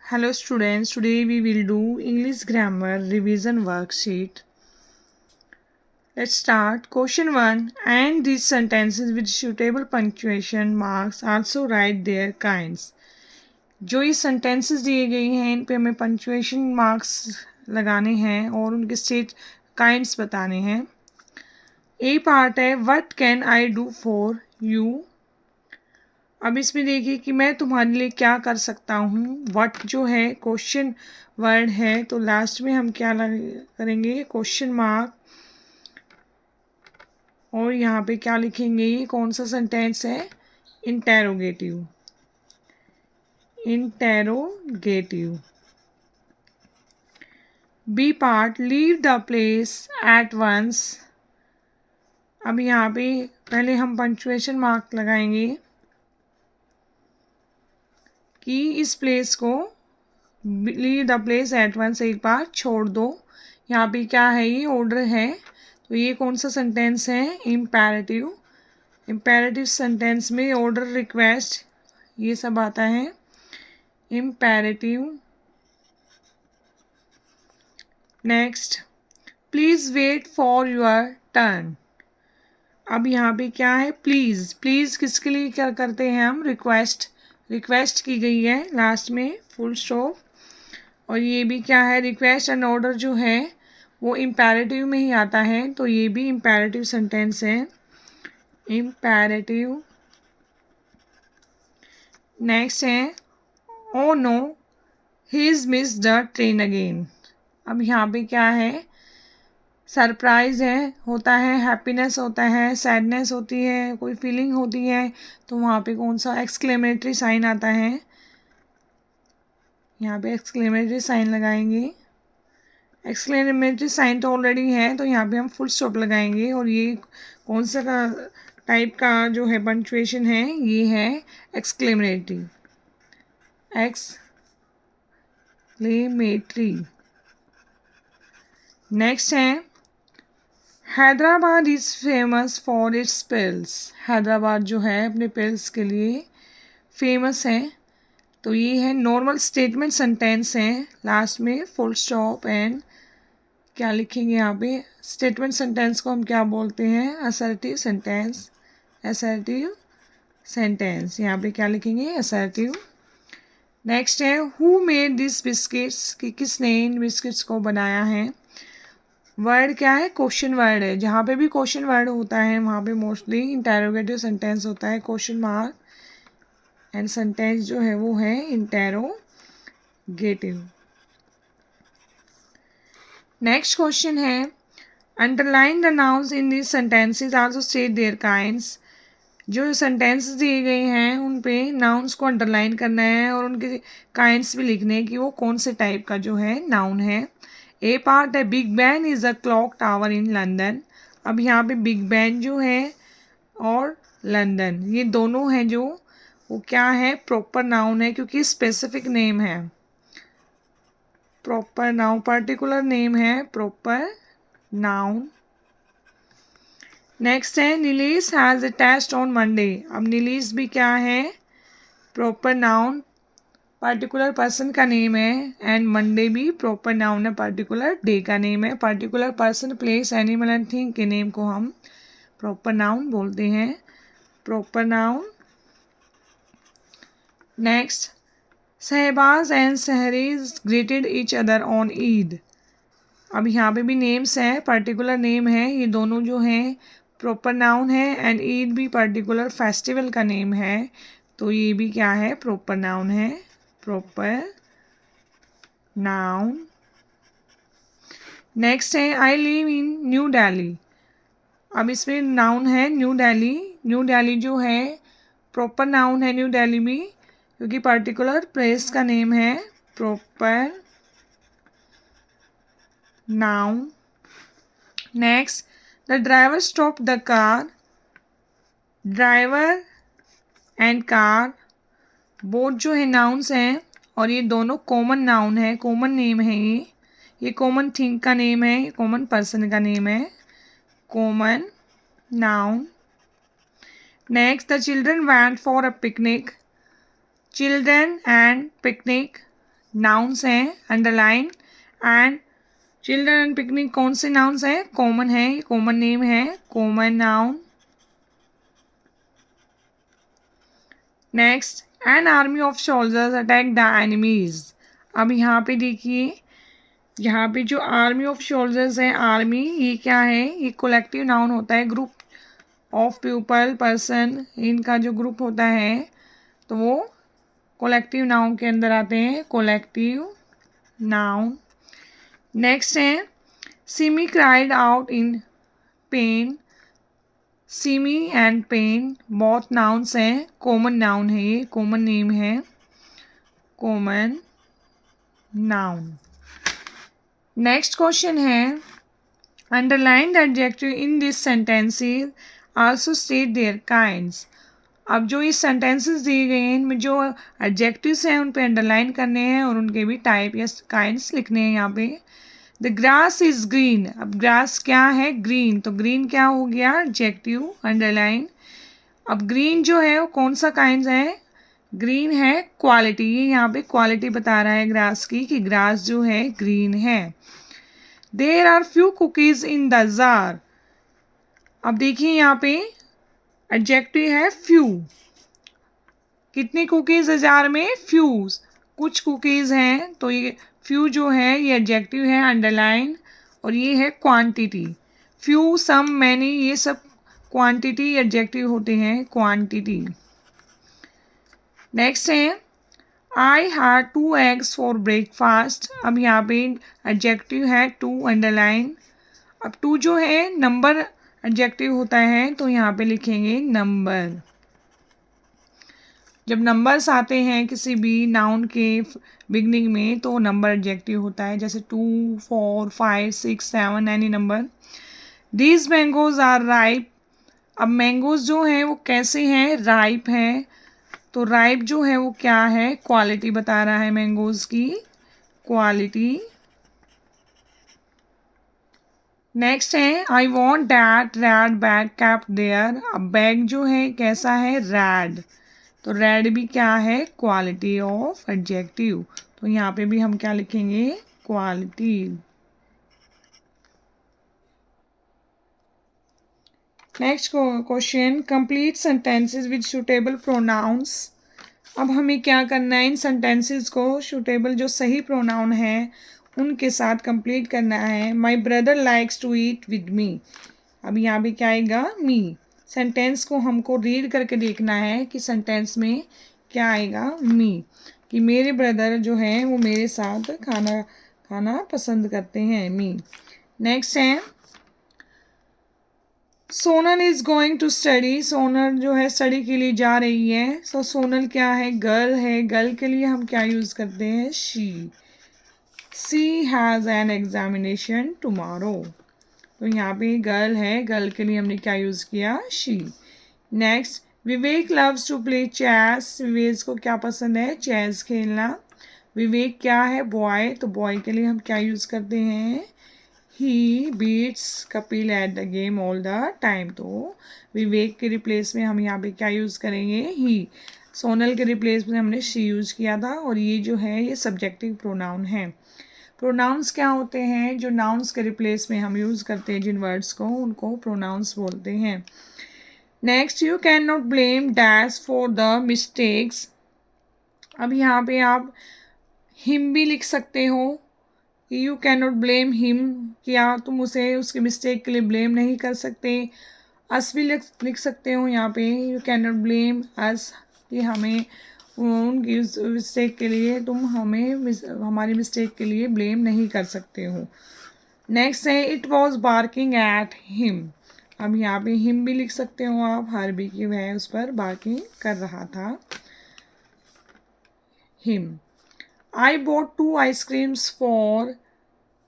Hello students, today we will do English grammar revision worksheet. Let's start. Question 1. And these sentences with suitable punctuation marks also write their kinds. जो ये sentences दिए गई हैं इन पे हमें punctuation marks लगाने हैं और उनके state kinds बताने हैं. A part है What can I do for you? अब इसमें देखिए कि मैं तुम्हारे लिए क्या कर सकता हूँ. वट जो है क्वेश्चन वर्ड है तो लास्ट में हम क्या करेंगे क्वेश्चन मार्क और यहाँ पे क्या लिखेंगे. ये कौन सा सेंटेंस है. Interrogative. Interrogative. B part leave the place at once. अब यहाँ पे पहले हम पंक्चुएशन मार्क लगाएंगे कि इस प्लेस को leave the place at once एक बार छोड़ दो. यहाँ पे क्या है ये ऑर्डर है तो ये कौन सा सेंटेंस है. इम्पेरेटिव. इम्पेरेटिव सेंटेंस में ऑर्डर रिक्वेस्ट ये सब आता है. Imperative. Next please wait for your turn. अब यहाँ पे क्या है प्लीज़. प्लीज़ किसके लिए क्या करते हैं हम रिक्वेस्ट. रिक्वेस्ट की गई है लास्ट में फुल स्टॉप. और ये भी क्या है रिक्वेस्ट एंड ऑर्डर जो है वो इम्पेरेटिव में ही आता है तो ये भी इम्पेरेटिव सेंटेंस है. इम्पेरेटिव. नेक्स्ट है oh no he is miss the train again. अब यहाँ पे क्या है सरप्राइज है होता है, हैप्पीनेस होता है, सैडनेस होती है, कोई फीलिंग होती है तो वहाँ पे कौन सा एक्सक्लेमेटरी साइन आता है. यहाँ पे एक्सक्लेमेटरी साइन लगाएंगे. एक्सक्लेमेटरी साइन तो ऑलरेडी है तो यहाँ पे हम फुल स्टॉप लगाएंगे. और ये कौन सा टाइप का जो है पंक्चुएशन है ये है एक्सक्लेमेटरी. एक्सक्लेमेटरी. नेक्स्ट है Hyderabad is famous for its pills. Hyderabad जो है अपने पिल्स के लिए फेमस है तो ये है नॉर्मल स्टेटमेंट सेंटेंस है. लास्ट में फुल स्टॉप एंड क्या लिखेंगे यहाँ पे. स्टेटमेंट सेंटेंस को हम क्या बोलते हैं असर्टिव सेंटेंस. Assertive sentence. यहाँ पे क्या लिखेंगे असर्टिव. नेक्स्ट है हु मेड दिस बिस्किट्स कि किसने इन बिस्किट्स को बनाया है. वर्ड क्या है क्वेश्चन वर्ड है. जहाँ पे भी क्वेश्चन वर्ड होता है वहाँ पे मोस्टली इंटेरोगेटिव सेंटेंस होता है. क्वेश्चन मार्क एंड सेंटेंस जो है वो है इंटेरोगेटिव. नेक्स्ट क्वेश्चन है underline the nouns in this sentences also state their kinds. जो सेंटेंसेस दिए गए हैं उन पे नाउन्स को अंडरलाइन करना है और उनके काइंड्स भी लिखने हैं कि वो कौन से टाइप का जो है नाउन है. ए पार्ट है Big Ben is a clock tower in London. अब यहाँ पे बिग बैन जो है और लंदन ये दोनों हैं जो वो क्या है प्रॉपर नाउन है क्योंकि स्पेसिफिक नेम है. प्रॉपर नाउन पर्टिकुलर नेम है प्रॉपर नाउन. नेक्स्ट है Nilesh has a test on Monday. अब नीलेश भी क्या है प्रॉपर नाउन पर्टिकुलर पर्सन का नेम है एंड मंडे भी प्रॉपर नाउन है पर्टिकुलर डे का नेम है. Particular person place animal and thing के नेम को हम प्रॉपर नाउन बोलते हैं. Proper noun. Next Shahbaz and Sahreez greeted each other on Eid. अब यहाँ पे भी नेम्स हैं पर्टिकुलर नेम है. ये दोनों जो हैं प्रॉपर नाउन है एंड ईद भी पर्टिकुलर फेस्टिवल का नेम है तो ये भी क्या है प्रॉपर नाउन है. Proper noun. नेक्स्ट है I live in new Delhi. अब इसमें नाउन है न्यू दिल्ली. न्यू दिल्ली जो है प्रॉपर नाउन है न्यू दिल्ली भी क्योंकि पर्टिकुलर प्लेस का नेम है. Proper noun. Next the driver stop the car. Driver and car both जो है नाउन्स हैं और ये दोनों कॉमन नाउन है. कॉमन नेम है ये कॉमन थिंग का नेम है. ये कॉमन पर्सन का नेम है. Common noun. Next the children went for a picnic. Children and picnic nouns हैं underline and children and picnic कौन से नाउन्स हैं? कॉमन है, कॉमन नेम है, common noun. Next, an army of soldiers attack the enemies. अब यहाँ पे देखिए, यहाँ पे जो आर्मी ऑफ सोल्जर्स है, आर्मी ये क्या है? ये कोलेक्टिव नाउन होता है, ग्रुप ऑफ पीपल पर्सन, इनका जो ग्रुप होता है तो वो कोलेक्टिव नाउन के अंदर आते हैं, कोलेक्टिव नाउन। नेक्स्ट है Simi cried out in pain. Simi and pain both nouns हैं, कॉमन नाउन है, ये कॉमन नेम है, कॉमन नाउन। नेक्स्ट क्वेश्चन है underline the adjective in this sentences also state their kinds. अब जो ये सेंटेंसेस दिए गए हैं इनमें जो एडजेक्टिव्स हैं उन पे अंडरलाइन करने हैं और उनके भी टाइप या काइंड्स लिखने हैं यहाँ पे। The grass is green. अब ग्रास क्या है? ग्रीन। तो ग्रीन क्या हो गया? Adjective, underline. अब ग्रीन जो है वो कौन सा काइंड है? ग्रीन है क्वालिटी, ये यहाँ पे क्वालिटी बता रहा है ग्रास की कि ग्रास जो है ग्रीन है। There are few cookies in the jar. अब देखिए यहाँ पे एडजेक्टिव है फ्यू। कितनी कुकीज है जार में? फ्यू, कुछ कुकीज हैं, तो ये फ्यू जो है ये एडजेक्टिव है अंडरलाइन, और ये है क्वांटिटी। फ्यू, सम, मैनी, ये सब क्वांटिटी एडजेक्टिव होते हैं, क्वांटिटी। नेक्स्ट है I had 2 eggs for breakfast. अब यहाँ पे एडजेक्टिव है 2 अंडरलाइन। अब 2 जो है नंबर एडजेक्टिव होता है तो यहाँ पे लिखेंगे नंबर। जब नंबर्स आते हैं किसी भी नाउन के बिगनिंग में तो नंबर एडजेक्टिव होता है, जैसे 2, 4, 5, 6, 7 any number. These mangoes are ripe. अब मैंगोज जो हैं वो कैसे हैं? राइप हैं। तो राइप जो है वो क्या है? क्वालिटी बता रहा है मैंगोज की, क्वालिटी। नेक्स्ट है I want that red bag kept there. अब बैग जो है कैसा है? रेड। तो रेड भी क्या है? Quality of adjective. तो यहाँ पे भी हम क्या लिखेंगे? Quality. Next question, complete sentences with suitable pronouns. अब हमें क्या करना है? इन सेंटेंसेस को सुटेबल जो सही प्रोनाउन है उनके साथ कंप्लीट करना है। My brother likes to eat with me. अब यहाँ पे क्या आएगा? मी। सेंटेंस को हमको रीड करके देखना है कि सेंटेंस में क्या आएगा? मी, कि मेरे ब्रदर जो है वो मेरे साथ खाना पसंद करते हैं, मी। नेक्स्ट है Sonal is going to study. Sonal जो है स्टडी के लिए जा रही है। सो सोनल क्या है? गर्ल है। गर्ल के लिए हम क्या यूज़ करते हैं? She. She has an examination tomorrow. तो यहाँ पे गर्ल है, गर्ल के लिए हमने क्या यूज़ किया? She. Next, Vivek loves to play chess. Vivek को क्या पसंद है? चेस खेलना। विवेक क्या है? बॉय। तो बॉय के लिए हम क्या यूज़ करते हैं? He beats Kapil at the game all the time. तो विवेक के रिप्लेस में हम यहाँ पे क्या यूज़ करेंगे? ही। सोनल के रिप्लेस में हमने शी यूज़ किया था, और ये जो है ये सब्जेक्टिव प्रोनाउन है। प्रोनाउंस क्या होते हैं? जो नाउन्स के रिप्लेस में हम यूज़ करते हैं जिन वर्ड्स को, उनको प्रोनाउंस बोलते हैं। Next, you can not blame dash for the mistakes. अब यहाँ पे आप हिम भी लिख सकते हो। You can not blame him, क्या तुम उसे उसके मिस्टेक के लिए ब्लेम नहीं कर सकते। अस भी लिख सकते हो यहाँ पे। यू कैन नॉट ब्लेम अस, कि हमें उनकी मिस्टेक के लिए, तुम हमें हमारी मिस्टेक के लिए ब्लेम नहीं कर सकते हो। नेक्स्ट है it was barking at him. अब यहाँ पे हिम भी लिख सकते हो आप, हर भी कि वह उस पर बार्किंग कर रहा था, him. I bought 2 ice creams for.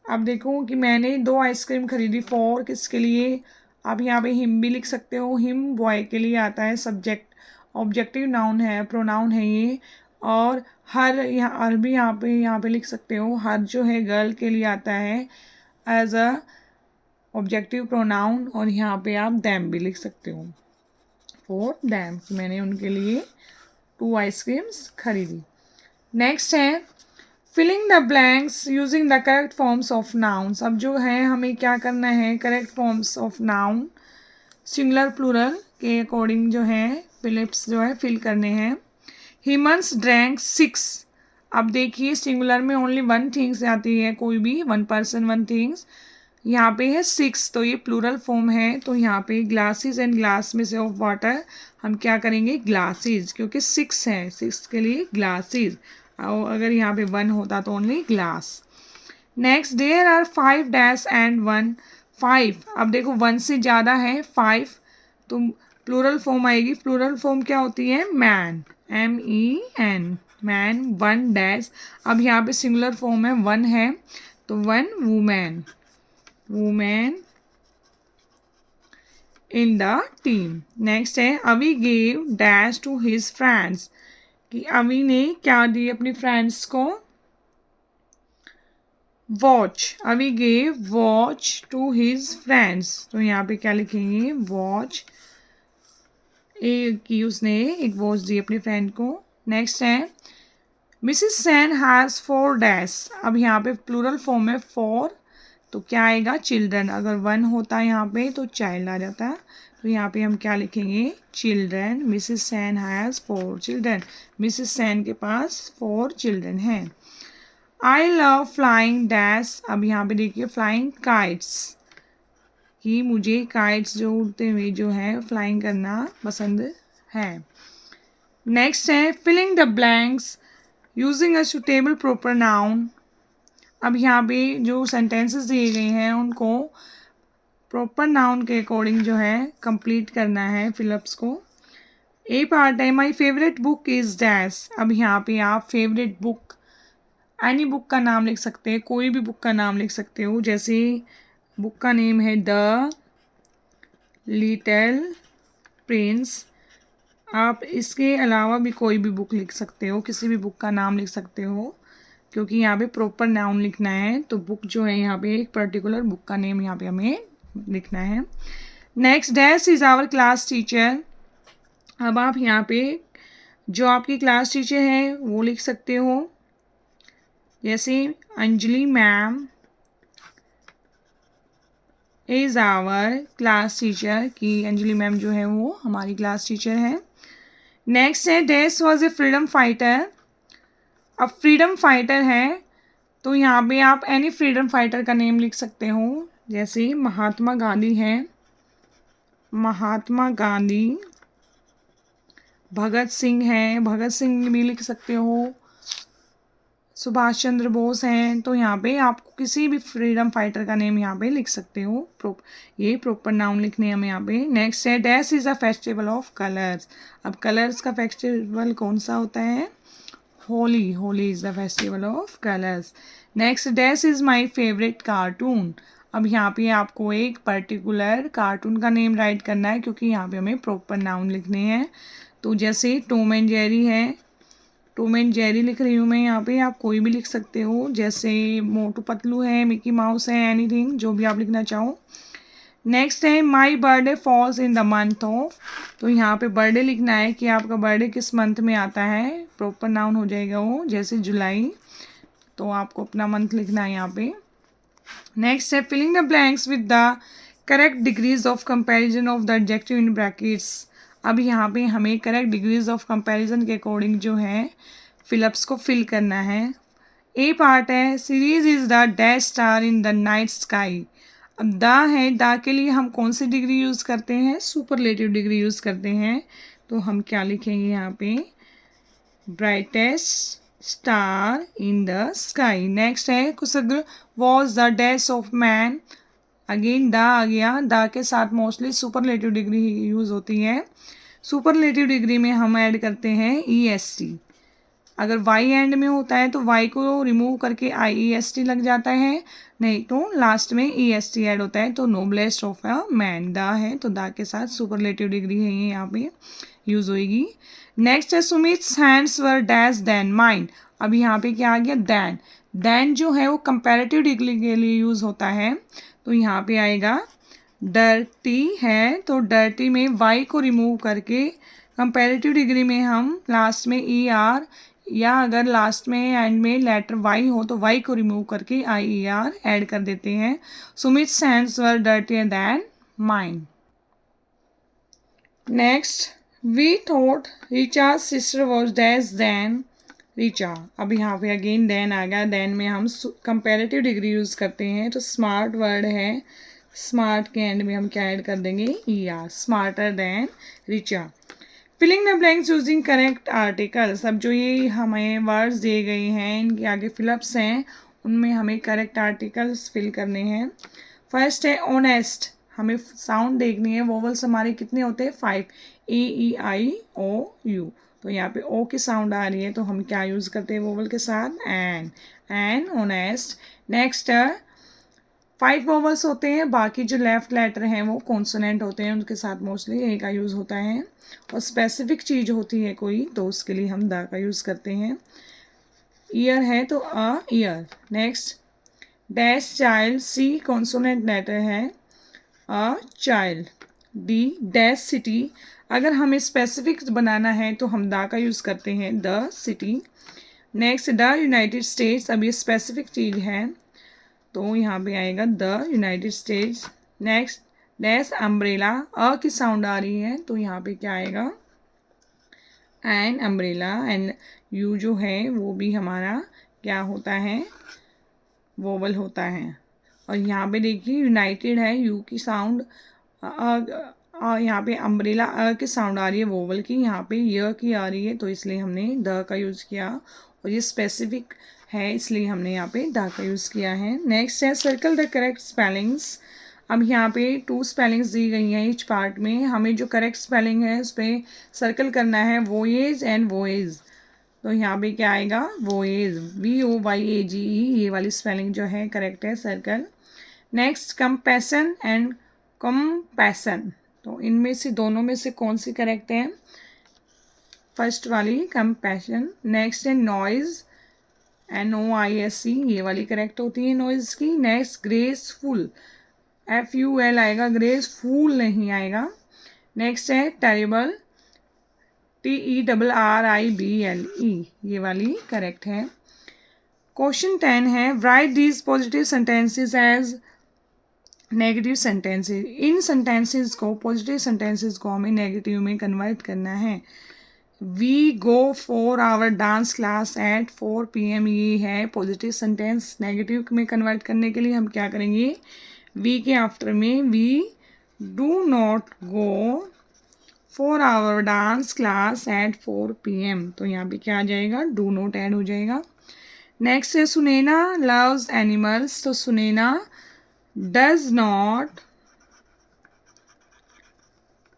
अब देखो कि मैंने 2 आइसक्रीम खरीदी, फॉर किसके लिए? आप यहाँ पे हिम भी लिख सकते हो। हिम बॉय के लिए आता है, सब्जेक्ट ऑब्जेक्टिव नाउन है, प्रोनाउन है ये। और हर यहाँ भी यहाँ पे लिख सकते हो। हर जो है गर्ल के लिए आता है एज अ ऑब्जेक्टिव प्रोनाउन, और यहाँ पे आप दैम भी लिख सकते हो, फॉर दैम, मैंने उनके लिए 2 आइसक्रीम्स खरीदी। नेक्स्ट है filling the blanks using the correct forms of nouns. अब जो है हमें क्या करना है, correct forms of noun singular plural के अकॉर्डिंग जो है फिलिप्स जो है फिल करने हैं। हीमंस ड्रैंक 6। अब देखिए सिंगुलर में ओनली वन थिंग्स आती है, कोई भी वन पर्सन वन थिंग्स। यहाँ पे है 6 तो ये प्लूरल फॉर्म है, तो यहाँ पे ग्लासेस एंड ग्लास में से ऑफ वाटर हम क्या करेंगे ग्लासेस, क्योंकि 6 है 6 के लिए ग्लासेस। और अगर यहाँ पे 1 होता तो only glass. Next there are 5 dash and 1 5। अब देखो 1 से ज़्यादा है 5 तो प्लूरल फॉर्म आएगी। प्लूरल फॉर्म क्या होती है, मैन, MEN, मैन 1 डैश। अब यहाँ पे सिंगुलर फॉर्म है 1 है तो 1 women, women in the team. Next है Avi gave dash to his friends, कि अवी ने क्या दी अपनी फ्रेंड्स को, watch. Avi gave watch to his friends, तो यहाँ पे क्या लिखेंगे वॉच, कि उसने एक वॉच दी अपनी फ्रेंड को। नेक्स्ट है मिसिस सेन हैज़ 4 डैश। अब यहाँ पे प्लूरल फॉर्म है 4 तो क्या आएगा चिल्ड्रन। अगर 1 होता यहाँ पे तो चाइल्ड आ जाता, तो यहाँ पे हम क्या लिखेंगे children. Mrs Sen has 4 children, Mrs Sen के पास 4 चिल्ड्रन हैं। I love flying dash. अब यहाँ पे देखिए फ्लाइंग काइट्स, कि मुझे काइट्स जो उड़ते हुए जो है फ्लाइंग करना पसंद है। नेक्स्ट है filling the blanks using a suitable proper noun. अब यहाँ पे जो सेंटेंसेस दिए गए हैं उनको प्रॉपर नाउन के अकॉर्डिंग जो है कंप्लीट करना है फिलअप्स को। ए पार्ट है my favourite book is dash. अब यहाँ पे आप फेवरेट बुक एनी बुक का नाम लिख सकते हैं, कोई भी बुक का नाम लिख सकते हो। जैसे बुक का नेम है द लिटिल प्रिंस। आप इसके अलावा भी कोई भी बुक लिख सकते हो, किसी भी बुक का नाम लिख सकते हो, क्योंकि यहाँ पे प्रॉपर नाउन लिखना है। तो बुक जो है यहाँ पे एक पर्टिकुलर बुक का नेम यहाँ पे हमें लिखना है। Next dash is our class teacher. अब आप यहाँ पे जो आपकी क्लास टीचर है वो लिख सकते हो, जैसे Anjali ma'am is our class teacher, कि अंजलि मैम जो है वो हमारी क्लास टीचर है। नेक्स्ट है dash was a freedom fighter. अब फ्रीडम फाइटर है तो यहाँ पे आप एनी फ्रीडम फाइटर का नेम लिख सकते हो, जैसे महात्मा गांधी है, महात्मा गांधी। भगत सिंह है, भगत सिंह भी लिख सकते हो। सुभाष चंद्र बोस हैं, तो यहाँ पे आपको किसी भी फ्रीडम फाइटर का नेम यहाँ पे लिख सकते हो। ये प्रॉपर नाउन लिखने हमें यहाँ पे। नेक्स्ट है dash is a festival of colours. अब कलर्स का फेस्टिवल कौन सा होता है, Holi, Holi is the festival of colours. Next dash is my favourite cartoon. अब यहाँ पे आपको एक पर्टिकुलर कार्टून का नेम राइट करना है, क्योंकि यहाँ पे हमें प्रॉपर नाउन लिखने हैं। तो जैसे टॉम एंड जेरी है, टॉम एंड जेरी लिख रही हूँ मैं यहाँ पे, आप कोई भी लिख सकते हो। जैसे मोटू पतलू है, मिकी माउस है, एनीथिंग जो भी आप लिखना चाहो। नेक्स्ट है my birthday falls in the month of. तो यहाँ पे बर्थडे लिखना है कि आपका बर्थडे किस मंथ में आता है, प्रॉपर नाउन हो जाएगा वो, जैसे जुलाई। तो आपको अपना मंथ लिखना है यहाँ पे। नेक्स्ट है filling the blanks with the correct degrees of comparison of the adjective in brackets. अब यहाँ पे हमें करेक्ट डिग्रीज ऑफ कंपैरिजन के अकॉर्डिंग जो है फिलअप्स को फिल करना है। ए पार्ट है Sirius is the dash star in the night sky. अब द है, द के लिए हम कौन सी डिग्री यूज़ करते हैं, सुपरलेटिव डिग्री यूज़ करते हैं। तो हम क्या लिखेंगे यहाँ पे brightest star in the sky. Next है Kushagra was the dash of man. Again the आ गया, द के साथ मोस्टली सुपरलेटिव डिग्री यूज़ होती है। सुपरलेटिव डिग्री में हम ऐड करते हैं EST। अगर वाई एंड में होता है तो वाई को रिमूव करके IEST लग जाता है, नहीं तो लास्ट में EST ऐड होता है। तो noblest of a man the है, तो द के साथ सुपरलेटिव डिग्री है ये यहाँ पे यूज़ होएगी। नेक्स्ट है Sumit's hands were dash than mind. अब यहाँ पे क्या आ गया देन। देन जो है वो कंपैरेटिव डिग्री के लिए यूज़ होता है, तो यहाँ पे आएगा डर्टी है, तो डर्टी में वाई को रिमूव करके कंपैरेटिव डिग्री में हम लास्ट में ER या अगर लास्ट में एंड में लेटर वाई हो तो वाई को रिमूव करके IER ऐड कर देते हैं. Sumit's hands were dirtier than mine. Next, we thought Richa's sister was dash than Richa. अब यहाँ पे अगेन देन आ गया. देन में हम कंपेरेटिव डिग्री यूज़ करते हैं, तो स्मार्ट वर्ड है. स्मार्ट के एंड में हम क्या ऐड कर देंगे? ER. Smarter than Richa. Filling the blanks using correct articles. अब जो ये हमें वर्ड्स दिए गए हैं, इनके आगे फिलअप्स हैं, उनमें हमें करेक्ट आर्टिकल्स फिल करने हैं. फर्स्ट है ऑनेस्ट. हमें साउंड देखनी है. वोवल्स हमारे कितने होते हैं? 5. AEIOU. तो यहाँ पे ओ की साउंड आ रही है, तो हम क्या यूज़ करते हैं वोवल के साथ? एन. ऑनेस्ट. नेक्स्ट 5 वोवल्स होते हैं, बाकी जो लेफ्ट लेटर हैं वो कॉन्सोनेंट होते हैं, उनके साथ मोस्टली ए का यूज़ होता है. और स्पेसिफिक चीज़ होती है कोई, तो उसके लिए हम द का यूज़ करते हैं. ईयर है तो a year. Next dash child. C consonant letter है. A child. The dash city. अगर हमें स्पेसिफिक बनाना है तो हम द का यूज़ करते हैं, the city. Next the United States. अब ये स्पेसिफिक चीज़ है, तो यहाँ पे आएगा the United States. Next dash umbrella. A की साउंड आ रही है, तो यहाँ पे क्या आएगा? An umbrella. एंड यू जो है वो भी हमारा क्या होता है? वोवल होता है. और यहाँ पे देखिए यूनाइटेड है, यू की साउंड. यहाँ पे अम्ब्रेला अ की साउंड आ रही है वोवल की, यहाँ पे य की आ रही है, तो इसलिए हमने द का यूज़ किया. और ये स्पेसिफिक है, इसलिए हमने यहाँ पे द का यूज़ किया है. नेक्स्ट है सर्कल द करेक्ट स्पेलिंग्स. अब यहाँ पे 2 स्पेलिंग्स दी गई हैं ईच पार्ट में. हमें जो करेक्ट स्पेलिंग है उस पर सर्कल करना है. Voyage and voyage. तो यहाँ पे क्या आएगा? वोएज. VOYAGE. ये वाली स्पेलिंग जो है करेक्ट है, circle. Next compassion and compassion. तो इनमें से दोनों में से कौन सी करेक्ट है? फर्स्ट वाली कंपैशन. नेक्स्ट है नॉइज. NOISE. ये वाली करेक्ट होती है नॉइज की. Next graceful. FUL आएगा, ग्रेसफुल नहीं आएगा. नेक्स्ट है टेरिबल. TERRIBLE. ये वाली करेक्ट है. क्वेश्चन 10 है write these positive sentences as negative sentences. इन सेंटेंसेस को, पॉजिटिव सेंटेंसेस को हमें नेगेटिव में कन्वर्ट करना है. We go for our dance class at 4 PM. ये है पॉजिटिव सेंटेंस. नेगेटिव में कन्वर्ट करने के लिए हम क्या करेंगे? वी के आफ्टर में we do not go for our dance class at 4 PM. तो यहाँ पे क्या आ जाएगा? डू नॉट ऐड हो जाएगा. नेक्स्ट है सुनैना लव्स एनिमल्स. तो Sunaina does not.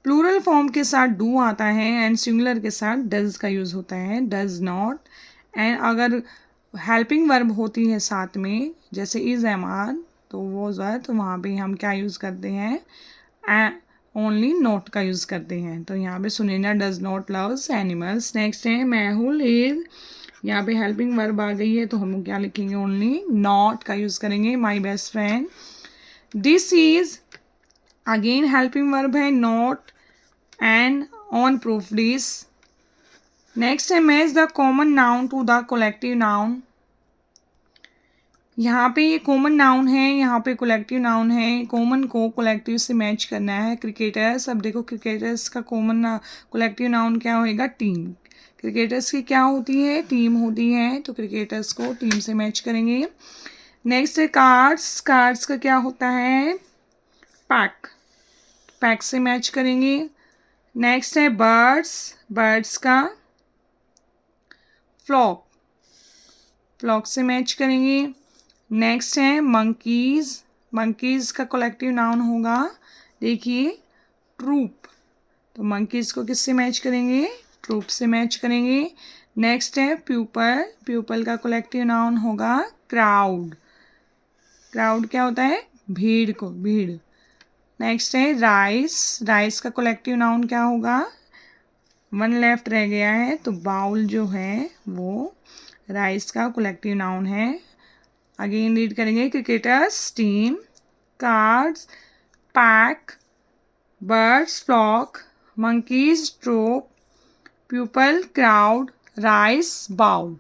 Plural form के साथ डू आता है एंड सिंगुलर के साथ डज का यूज़ होता है, डज नॉट. एंड अगर हेल्पिंग वर्ब होती है साथ में, जैसे इज एम आर, तो वो जो है, तो वहाँ पे हम क्या यूज़ करते हैं? ओनली नॉट का यूज़ करते हैं. तो यहाँ पे Sunaina does not loves animals. Next है मेहुल इज. यहाँ पे हेल्पिंग वर्ब आ गई है, तो हम क्या लिखेंगे? ओनली नॉट का यूज़ करेंगे. My best friend. This is again helping verb है, not and on proof this. Next है match the common noun to the collective noun. यहाँ पे ये कॉमन नाउन है, यहाँ पे कलेक्टिव नाउन है. कॉमन को कलेक्टिव से मैच करना है. क्रिकेटर्स. अब देखो क्रिकेटर्स का कॉमन कलेक्टिव नाउन क्या होएगा? टीम. क्रिकेटर्स की क्या होती है? टीम होती है, तो क्रिकेटर्स को टीम से मैच करेंगे. नेक्स्ट है कार्ड्स. कार्ड्स का क्या होता है? पैक. पैक से मैच करेंगे. नेक्स्ट है बर्ड्स. बर्ड्स का फ्लॉक. फ्लॉक से मैच करेंगे. नेक्स्ट है मंकीज़. मंकीज़ का कलेक्टिव नाउन होगा, देखिए, ट्रूप. तो मंकीज़ को किससे मैच करेंगे? ट्रूप से मैच करेंगे. नेक्स्ट है प्यूपल. प्यूपल का कलेक्टिव नाउन होगा क्राउड. क्राउड क्या होता है? भीड़ को, भीड़. नेक्स्ट है राइस. राइस का कलेक्टिव नाउन क्या होगा? 1 लेफ्ट रह गया है, तो बाउल जो है वो राइस का कलेक्टिव नाउन है. अगेन रीड करेंगे. Cricketers team, cards pack, birds flock, monkeys troop, people crowd, rice bowl,